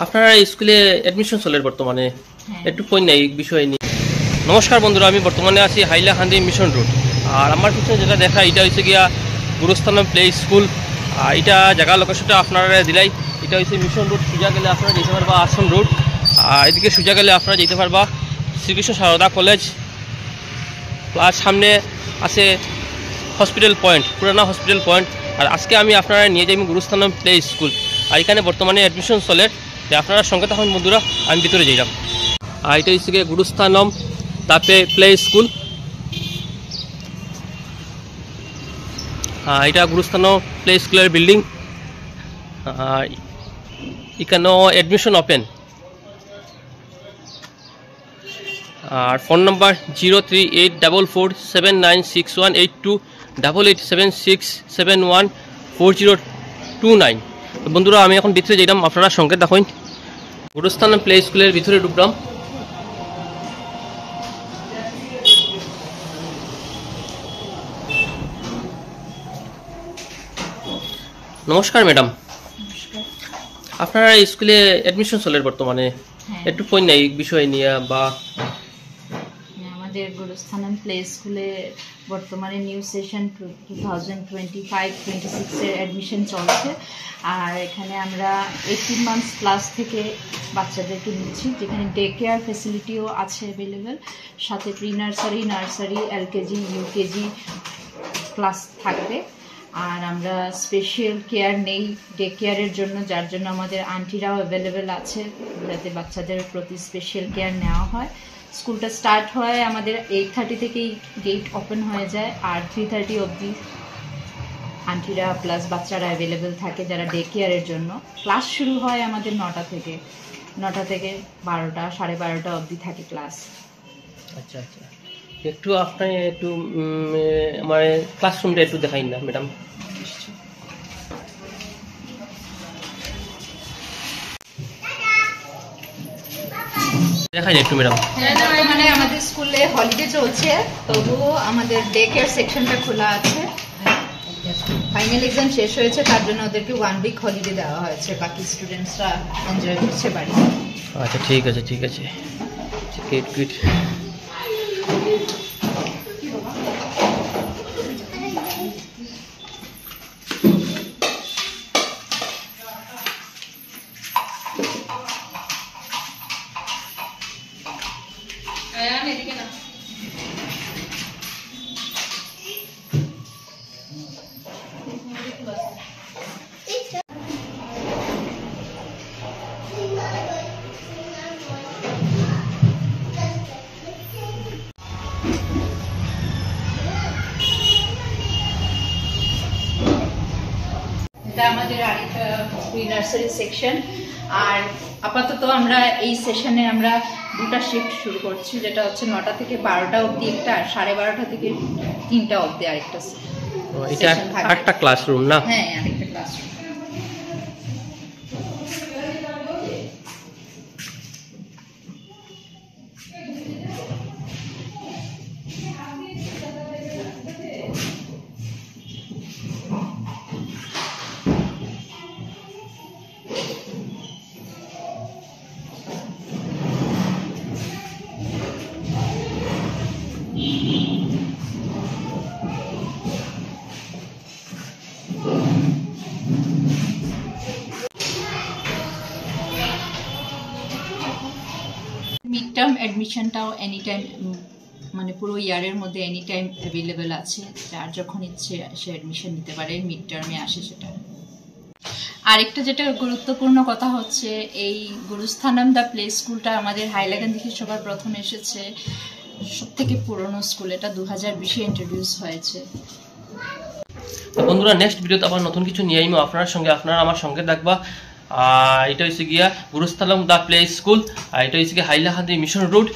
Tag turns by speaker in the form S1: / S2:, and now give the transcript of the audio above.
S1: আপনারা স্কুলে অ্যাডমিশন চলে বর্তমানে একটু কই নাই বিষয় নিয়ে। নমস্কার বন্ধুরা, আমি বর্তমানে আছি হাইলাকান্দি মিশন রোড। আর আমার পিছনে যেটা দেখা এটা হচ্ছে গিয়া গুরুস্থানম প্লে স্কুল। আর এটা জায়গা লোকেশনটা আপনারা দিলাই। এটা হচ্ছে মিশন রোড, সোজা গেলে আপনারা যেতে পারবা আশ্রম রোড। আর এদিকে সোজা গেলে আপনারা যেতে পারবা শ্রীকৃষ্ণ সারদা কলেজ। প্লাস সামনে আছে হসপিটাল পয়েন্ট, পুরানা হসপিটাল পয়েন্ট। আর আজকে আমি আপনারা নিয়ে যাই গুরুস্থানম প্লে স্কুল। আর এখানে বর্তমানে অ্যাডমিশন চলে, আপনারা সঙ্গে থাকুন বন্ধুরা, আমি ভিতরে যাইলাম। আর এটা হচ্ছে গিয়ে গুরুস্থানম তাপে প্লে স্কুল। এটা গুরুস্থানম প্লে স্কুলের বিল্ডিং। এখানেও অ্যাডমিশন ওপেন। আর ফোন নাম্বার 038447961828 8876714029। বন্ধুরা আমি এখন ভিতরে যাইলাম, আপনারা সঙ্গে দেখুন। গুরুস্থানম প্লে স্কুলের ভিতরে ঢুকলাম। নমস্কার ম্যাডাম, আপনারা স্কুলে অ্যাডমিশন চলে বর্তমানে একটু কই নাই বিষয় নিয়ে বা
S2: আমাদের গুরুস্থানম প্লে স্কুলে বর্তমানে নিউ সেশন 2025-26 এর অ্যাডমিশন চলছে। আর এখানে আমরা 18 মান্থস ক্লাস থেকে বাচ্চাদেরকে নিচ্ছি, যেখানে ডে কেয়ার ফেসিলিটিও আছে অ্যাভেলেবেল। সাথে pre nursery, nursery, LKG, UKG class থাকবে। আর আমরা স্পেশাল কেয়ার নেই ডে কেয়ারের জন্য, যার জন্য আমাদের আন্টিরাও অ্যাভেলেবেল আছে, যাতে বাচ্চাদের প্রতি স্পেশাল কেয়ার নেওয়া হয়। স্কুলটা স্টার্ট হয় আমাদের 8:30 থেকেই গেট ওপেন হয়ে যায়। আর 3:30 অবধি আন্টিরা প্লাস বাচ্চারা অ্যাভেলেবেল থাকে যারা ডে কেয়ারের জন্য। ক্লাস শুরু হয় আমাদের 9টা থেকে 12টা, 12:30 অবধি থাকে ক্লাস।
S1: আচ্ছা আচ্ছা, একটু আপনি একটু মানে ক্লাসরুমটা একটু দেখাই না ম্যাডাম। দেখাই একটু ম্যাডাম।
S2: মানে আমাদের স্কুলে হলিডে চলছে, তবুও আমাদের ডে কেয়ার সেকশনটা খোলা আছে। ফাইনাল এক্সাম শেষ হয়েছে, তার জন্য ওদেরকে 1 উইক হলিডে দেওয়া হয়েছে। বাকি স্টুডেন্টসরা এনজয় করছে বাড়ি।
S1: আচ্ছা ঠিক আছে ঠিক আছে, গুড গুড।
S2: এটা আমাদের আরেকটা প্রি নার্সারি সেকশন। আর আপাতত আমরা এই সেশনে আমরা 2টা শিফট শুরু করছি, যেটা হচ্ছে 9টা থেকে 12টা অবধি একটা, আর 12:30 থেকে 3টা অবধি আরেকটা।
S1: এটা আরেকটা ক্লাসরুম না?
S2: হ্যাঁ, আরেকটা ক্লাসরুম। মিড টার্ম অ্যাডমিশনটাও এনি টাইম, মানে পুরো ইয়ারের মধ্যে এনি টাইম অ্যাভেলেবেল আছে। যার যখন ইচ্ছে সে অ্যাডমিশন নিতে পারে, মিড টার্মে আসে সেটা। আরেকটা যেটা গুরুত্বপূর্ণ কথা হচ্ছে, এই গুরুস্থানম দ্য প্লে স্কুলটা আমাদের হাইলাকান্দি থেকে সবার প্রথম এসেছে। সব থেকে পুরনো স্কুল এটা, 2020-এ ইন্ট্রোডিউস হয়েছে।
S1: বন্ধুরা নেক্সট ভিডিওতে আবার নতুন কিছু নিয়ে আইমো আপনার সঙ্গে, আপনারা আমার সঙ্গে থাকবা। এটা হচ্ছে গিয়া গুরুস্থানম দ্য প্লে স্কুল। আর এটা হচ্ছে গিয়া হাইলাকান্দি মিশন রোড।